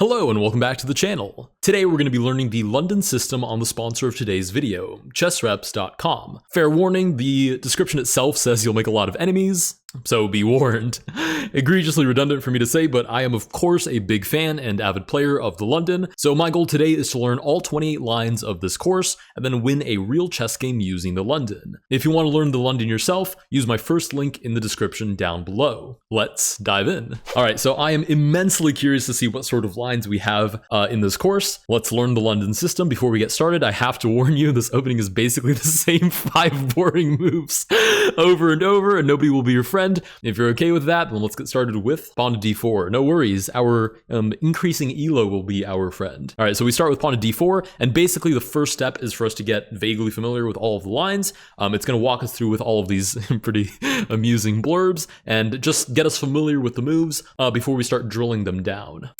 Hello and welcome back to the channel. Today we're going to be learning the London system on the sponsor of today's video, chessreps.com. Fair warning, the description itself says you'll make a lot of enemies, so be warned. Egregiously redundant for me to say, but I am of course a big fan and avid player of the London, so my goal today is to learn all 28 lines of this course and then win a real chess game using the London. If you want to learn the London yourself, use my first link in the description down below. Let's dive in. Alright, so I am immensely curious to see what sort of lines we have in this course. Let's learn the London system. Before we get started, I have to warn you, this opening is basically the same 5 boring moves over and over, and nobody will be your friend. If you're okay with that, then let's get started with pawn to d4. No worries, our increasing elo will be our friend. All right, so we start with pawn to d4, and basically the first step is for us to get vaguely familiar with all of the lines. It's going to walk us through with all of these pretty amusing blurbs, and just get us familiar with the moves before we start drilling them down.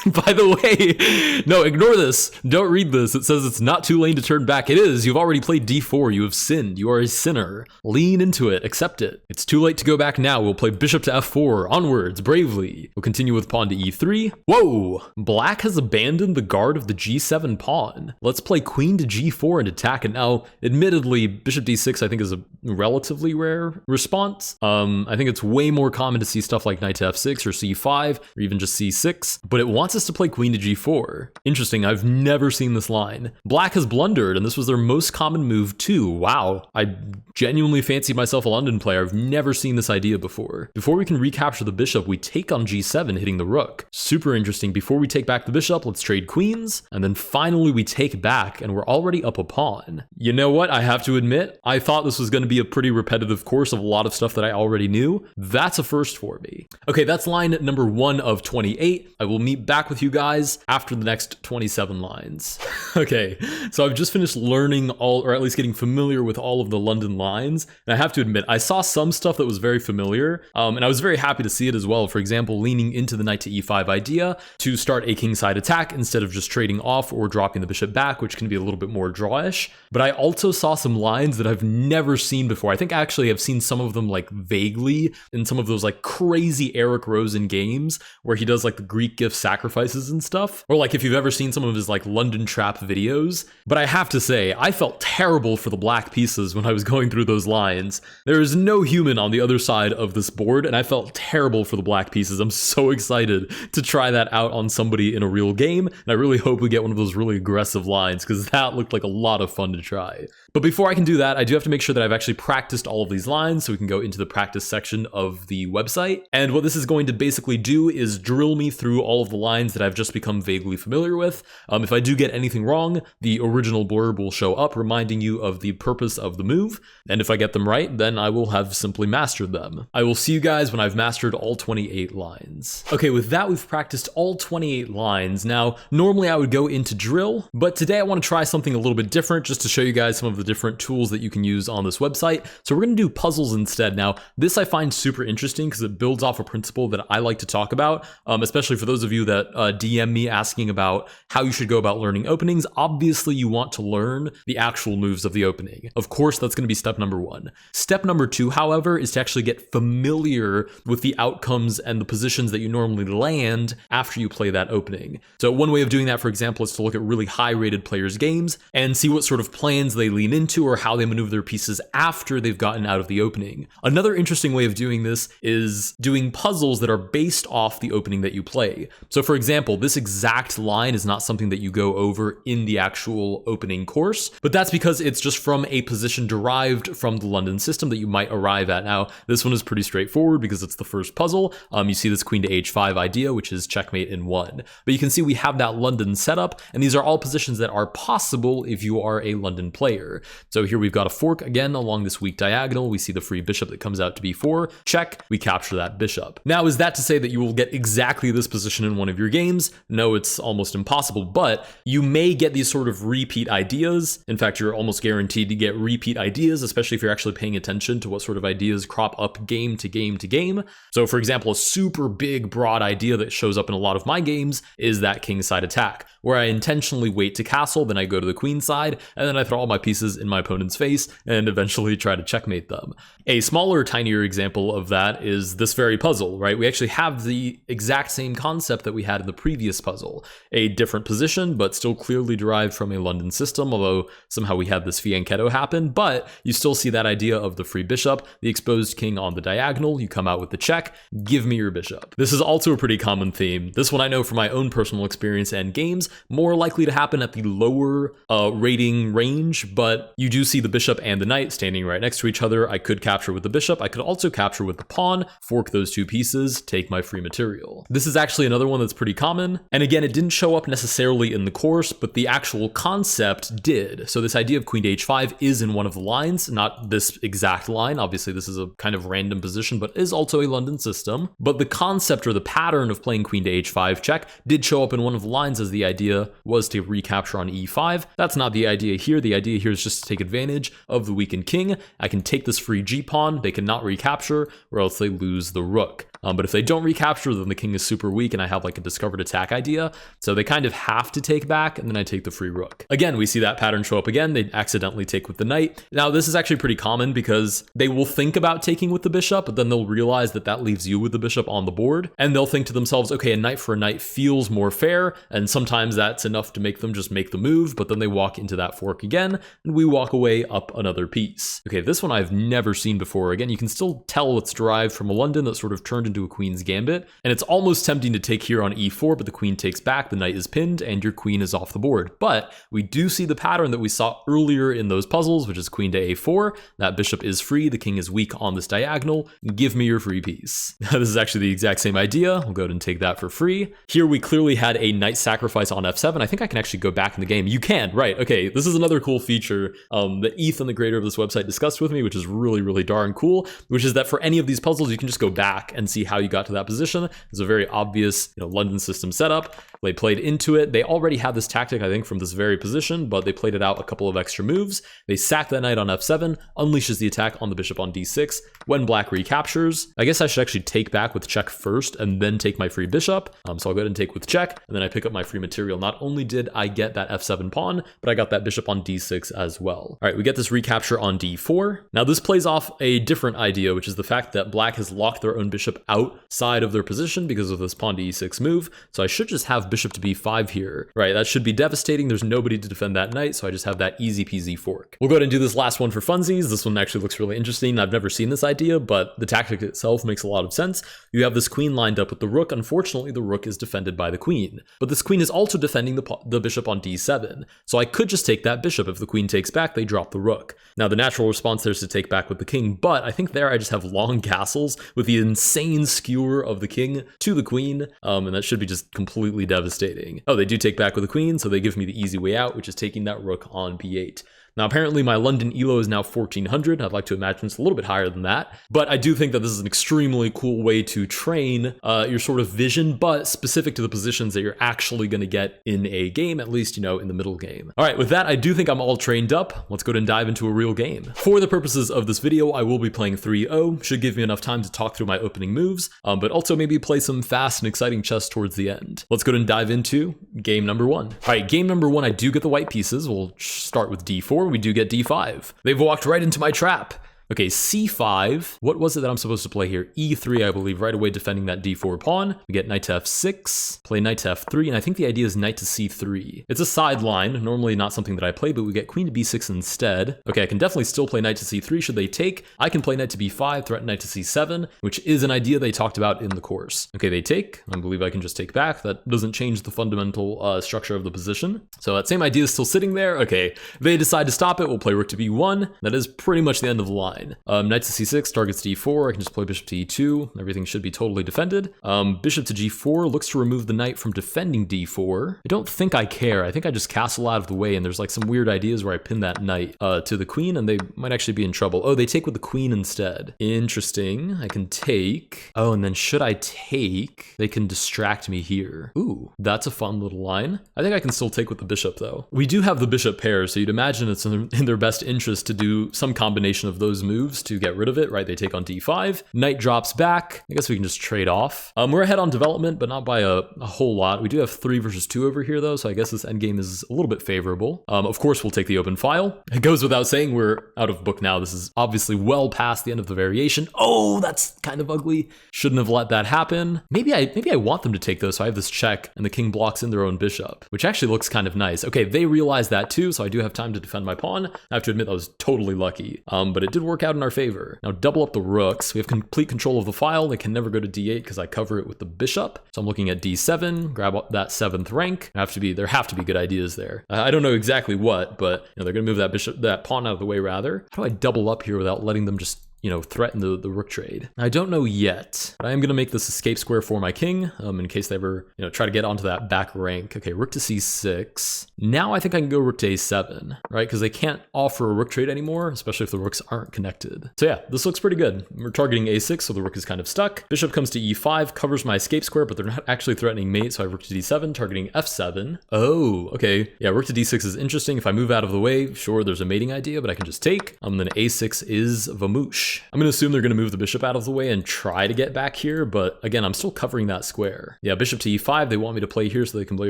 By the way, no, ignore this. Don't read this. It says it's not too late to turn back. It is. You've already played d4. You have sinned. You are a sinner. Lean into it. Accept it. It's too late to go back now. We'll play bishop to f4. Onwards, bravely. We'll continue with pawn to e3. Whoa! Black has abandoned the guard of the g7 pawn. Let's play queen to g4 and attack it. Now, admittedly, bishop d6 I think is a relatively rare response. I think it's way more common to see stuff like knight to f6 or c5 or even just c6, but it wants us to play queen to g4. Interesting, I've never seen this line. Black has blundered, and this was their most common move too. Wow, I genuinely fancied myself a London player. I've never seen this idea before. Before we can recapture the bishop, we take on g7, hitting the rook. Super interesting. Before we take back the bishop, let's trade queens, and then finally we take back, and we're already up a pawn. You know what? I have to admit, I thought this was going to be a pretty repetitive course of a lot of stuff that I already knew. That's a first for me. Okay, that's line number 1 of 28. I will meet back with you guys after the next 27 lines. Okay, so I've just finished learning all, or at least getting familiar with all of the London lines, and I have to admit, I saw some stuff that was very familiar, and I was very happy to see it as well. For example, leaning into the knight to e5 idea to start a kingside attack instead of just trading off or dropping the bishop back, which can be a little bit more drawish. But I also saw some lines that I've never seen before. I think actually I've seen some of them like vaguely in some of those like crazy Eric Rosen games where he does like the Greek gift sacrifices and stuff, or like if you've ever seen some of his like London trap videos. But I have to say, I felt terrible for the black pieces when I was going through those lines. There is no human on the other side of this board, and I felt terrible for the black pieces. I'm so excited to try that out on somebody in a real game, and I really hope we get one of those really aggressive lines, because that looked like a lot of fun to try. But before I can do that, I do have to make sure that I've actually practiced all of these lines, so we can go into the practice section of the website. And what this is going to basically do is drill me through all of the lines that I've just become vaguely familiar with. If I do get anything wrong, the original blurb will show up reminding you of the purpose of the move, and if I get them right, then I will have simply mastered them. I will see you guys when I've mastered all 28 lines. Okay, with that, we've practiced all 28 lines. Now, normally I would go into drill, but today I want to try something a little bit different just to show you guys some of the different tools that you can use on this website. So we're going to do puzzles instead. Now, this I find super interesting because it builds off a principle that I like to talk about, especially for those of you that DM me asking about how you should go about learning openings. Obviously, you want to learn the actual moves of the opening. Of course, that's going to be step number 1. Step number 2, however, is to actually get familiar with the outcomes and the positions that you normally land after you play that opening. So one way of doing that, for example, is to look at really high-rated players' games and see what sort of plans they lean into or how they maneuver their pieces after they've gotten out of the opening. Another interesting way of doing this is doing puzzles that are based off the opening that you play. So for example, this exact line is not something that you go over in the actual opening course, but that's because it's just from a position derived from the London system that you might arrive at. Now, this one is pretty straightforward because it's the first puzzle. You see this queen to h5 idea, which is checkmate in 1. But you can see we have that London setup, and these are all positions that are possible if you are a London player. So here we've got a fork again along this weak diagonal. We see the free bishop that comes out to b4. Check, we capture that bishop. Now, is that to say that you will get exactly this position in one of your games? No, it's almost impossible, but you may get these sort of repeat ideas. In fact, you're almost guaranteed to get repeat ideas, especially if you're actually paying attention to what sort of ideas crop up game to game to game. So for example, a super big broad idea that shows up in a lot of my games is that kingside attack, where I intentionally wait to castle, then I go to the queen side, and then I throw all my pieces pieces in my opponent's face and eventually try to checkmate them. A smaller, tinier example of that is this very puzzle, right? We actually have the exact same concept that we had in the previous puzzle. A different position, but still clearly derived from a London system, although somehow we had this fianchetto happen, but you still see that idea of the free bishop, the exposed king on the diagonal, you come out with the check, give me your bishop. This is also a pretty common theme. This one I know from my own personal experience and games, more likely to happen at the lower rating range, but you do see the bishop and the knight standing right next to each other. I could capture with the bishop, I could also capture with the pawn, fork those two pieces, take my free material. This is actually another one that's pretty common, and again, it didn't show up necessarily in the course, but the actual concept did. So this idea of queen to h5 is in one of the lines, not this exact line. Obviously, this is a kind of random position, but is also a London system. But the concept or the pattern of playing queen to h5 check did show up in one of the lines, as the idea was to recapture on e5. That's not the idea here. The idea here is just to take advantage of the weakened king. I can take this free g-pawn, they cannot recapture, or else they lose the rook. But if they don't recapture, then the king is super weak and I have like a discovered attack idea. So they kind of have to take back, and then I take the free rook. Again, we see that pattern show up again. They accidentally take with the knight. Now, this is actually pretty common because they will think about taking with the bishop, but then they'll realize that that leaves you with the bishop on the board. And they'll think to themselves, okay, a knight for a knight feels more fair. And sometimes that's enough to make them just make the move, but then they walk into that fork again, and we walk away up another piece. Okay, this one I've never seen before. Again, you can still tell it's derived from a London that sort of turned into a queen's gambit, and it's almost tempting to take here on e4, but the queen takes back, the knight is pinned, and your queen is off the board. But we do see the pattern that we saw earlier in those puzzles, which is queen to a4. That bishop is free, the king is weak on this diagonal. Give me your free piece. This is actually the exact same idea. We'll go ahead and take that for free. Here we clearly had a knight sacrifice on f7. I think I can actually go back in the game. You can, right? Okay, this is another cool feature that Ethan, the creator of this website, discussed with me, which is really, really darn cool, which is that for any of these puzzles, you can just go back and see how you got to that position. It's a very obvious, London system setup. They played into it. They already had this tactic, I think, from this very position, but they played it out a couple of extra moves. They sack that knight on f7, unleashes the attack on the bishop on d6. When black recaptures, I guess I should actually take back with check first and then take my free bishop. So I'll go ahead and take with check, and then I pick up my free material. Not only did I get that f7 pawn, but I got that bishop on d6 as well. All right, we get this recapture on d4. Now this plays off a different idea, which is the fact that black has locked their own bishop outside of their position because of this pawn to e6 move. So I should just have bishop to b5 here, right? That should be devastating. There's nobody to defend that knight, so I just have that easy peasy fork. We'll go ahead and do this last one for funsies. This one actually looks really interesting. I've never seen this idea, but the tactic itself makes a lot of sense. You have this queen lined up with the rook. Unfortunately, the rook is defended by the queen, but this queen is also defending the bishop on d7. So I could just take that bishop. If the queen takes back, they drop the rook. Now the natural response there is to take back with the king, but I think there I just have long castles with the insane skewer of the king to the queen, and that should be just completely devastating. Oh, they do take back with the queen, so they give me the easy way out, which is taking that rook on b8. Now, apparently my London ELO is now 1400. I'd like to imagine it's a little bit higher than that, but I do think that this is an extremely cool way to train your sort of vision, but specific to the positions that you're actually going to get in a game, at least, in the middle game. All right, with that, I do think I'm all trained up. Let's go ahead and dive into a real game. For the purposes of this video, I will be playing 3-0. Should give me enough time to talk through my opening moves, but also maybe play some fast and exciting chess towards the end. Let's go ahead and dive into game number 1. All right, game number 1, I do get the white pieces. We'll start with d4. We do get d5. They've walked right into my trap. Okay, c5. What was it that I'm supposed to play here? e3, I believe, right away defending that d4 pawn. We get knight to f6, play knight to f3, and I think the idea is knight to c3. It's a sideline, normally not something that I play, but we get queen to b6 instead. Okay, I can definitely still play knight to c3 should they take. I can play knight to b5, threaten knight to c7, which is an idea they talked about in the course. Okay, they take. I believe I can just take back. That doesn't change the fundamental structure of the position. So that same idea is still sitting there. Okay, they decide to stop it. We'll play rook to b1. That is pretty much the end of the line. Knight to c6 targets d4. I can just play bishop to e2. Everything should be totally defended. Bishop to g4 looks to remove the knight from defending d4. I don't think I care. I think I just castle out of the way, and there's like some weird ideas where I pin that knight to the queen, and they might actually be in trouble. Oh, they take with the queen instead. Interesting. I can take. Oh, and then should I take? They can distract me here. Ooh, that's a fun little line. I think I can still take with the bishop, though. We do have the bishop pair, so you'd imagine it's in their best interest to do some combination of those moves to get rid of it, right? They take on d5. Knight drops back. I guess we can just trade off. We're ahead on development, but not by a whole lot. We do have 3 versus 2 over here, though, so I guess this endgame is a little bit favorable. Of course, we'll take the open file. It goes without saying we're out of book now. This is obviously well past the end of the variation. Oh, that's kind of ugly. Shouldn't have let that happen. Maybe I want them to take those, so I have this check, and the king blocks in their own bishop, which actually looks kind of nice. Okay, they realize that too, so I do have time to defend my pawn. I have to admit that was totally lucky, but it did work out in our favor. Now double up the rooks. We have complete control of the file. They can never go to d8 because I cover it with the bishop. So I'm looking at d7, grab that 7th rank. There have to be good ideas there. I don't know exactly what, but they're gonna move that pawn out of the way rather. How do I double up here without letting them just threaten the rook trade? I don't know yet, but I am going to make this escape square for my king in case they ever, try to get onto that back rank. Okay, rook to c6. Now I think I can go rook to a7, right? Because they can't offer a rook trade anymore, especially if the rooks aren't connected. So yeah, this looks pretty good. We're targeting a6, so the rook is kind of stuck. Bishop comes to e5, covers my escape square, but they're not actually threatening mate, so I have rook to d7, targeting f7. Oh, okay. Yeah, rook to d6 is interesting. If I move out of the way, sure, there's a mating idea, but I can just take. Then a6 is vamoosh. I'm going to assume they're going to move the bishop out of the way and try to get back here, but again, I'm still covering that square. Yeah, bishop to e5, they want me to play here so they can play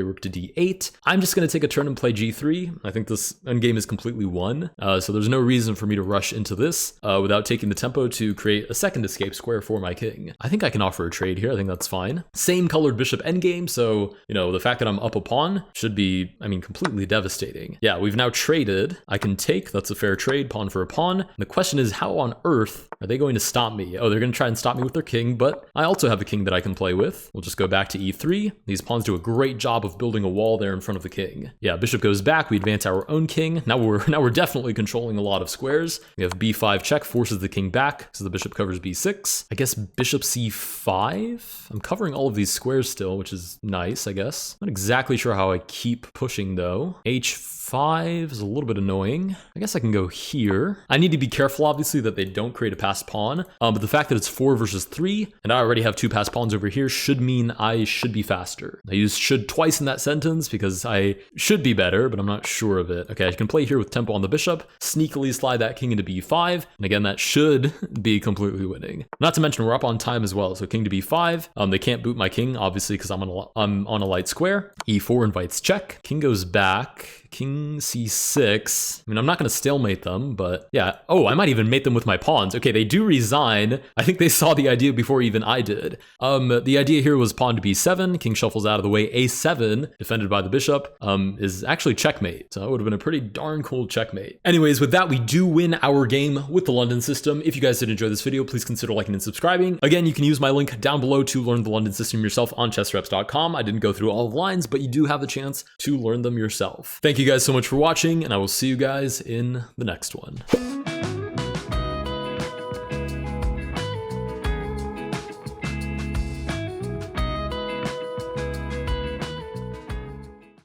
rook to d8. I'm just going to take a turn and play g3. I think this endgame is completely won, so there's no reason for me to rush into this without taking the tempo to create a second escape square for my king. I think I can offer a trade here. I think that's fine. Same colored bishop endgame, so, the fact that I'm up a pawn should be, completely devastating. Yeah, we've now traded. I can take, that's a fair trade, pawn for a pawn. And the question is, how on earth are they going to stop me? Oh, they're going to try and stop me with their king, but I also have a king that I can play with. We'll just go back to e3. These pawns do a great job of building a wall there in front of the king. Yeah, bishop goes back. We advance our own king. Now we're definitely controlling a lot of squares. We have b5 check, forces the king back, so the bishop covers b6. I guess bishop c5? I'm covering all of these squares still, which is nice, I guess. Not exactly sure how I keep pushing though. h5 is a little bit annoying. I guess I can go here. I need to be careful, obviously, that they don't create a passed pawn, but the fact that it's 4 versus 3, and I already have 2 passed pawns over here, should mean I should be faster. I used should twice in that sentence because I should be better, but I'm not sure of it. Okay, I can play here with tempo on the bishop, sneakily slide that king into b5, and again, that should be completely winning. Not to mention, we're up on time as well, so king to b5. They can't boot my king, obviously, because I'm on a light square. e4 invites check. King goes back. King c6. I'm not going to stalemate them, but yeah. Oh, I might even mate them with my pawns. Okay, they do resign. I think they saw the idea before even I did. The idea here was pawn to b7. King shuffles out of the way. a7, defended by the bishop, is actually checkmate. So that would have been a pretty darn cool checkmate. Anyways, with that, we do win our game with the London system. If you guys did enjoy this video, please consider liking and subscribing. Again, you can use my link down below to learn the London system yourself on chessreps.com. I didn't go through all the lines, but you do have the chance to learn them yourself. Thank you guys so much for watching, and I will see you guys in the next one.